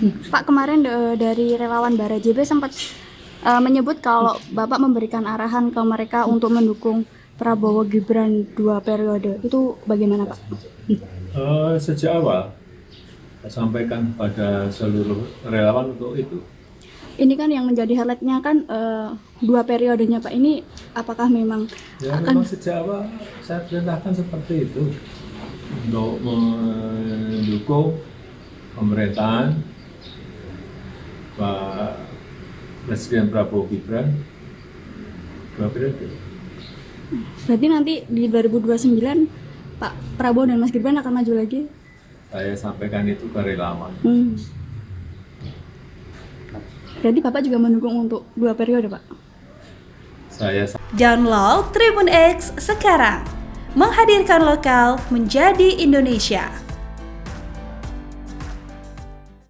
Pak, kemarin dari relawan Barajb sempat menyebut kalau Bapak memberikan arahan ke mereka untuk mendukung Prabowo Gibran 2 periode. Itu bagaimana, Pak? Sejak awal saya sampaikan pada seluruh relawan untuk itu. Ini kan yang menjadi highlight-nya kan 2 periodenya, Pak. Ini apakah memang Memang sejak awal saya perintahkan seperti itu untuk mendukung pemerintahan Pak Presiden Prabowo Gibran 2 periode. berarti nanti di 2029 Pak Prabowo dan Mas Gibran akan maju lagi? Saya sampaikan itu ke relawan. Jadi Bapak juga mendukung untuk 2 periode, Pak? Download Tribun X sekarang, menghadirkan lokal menjadi Indonesia.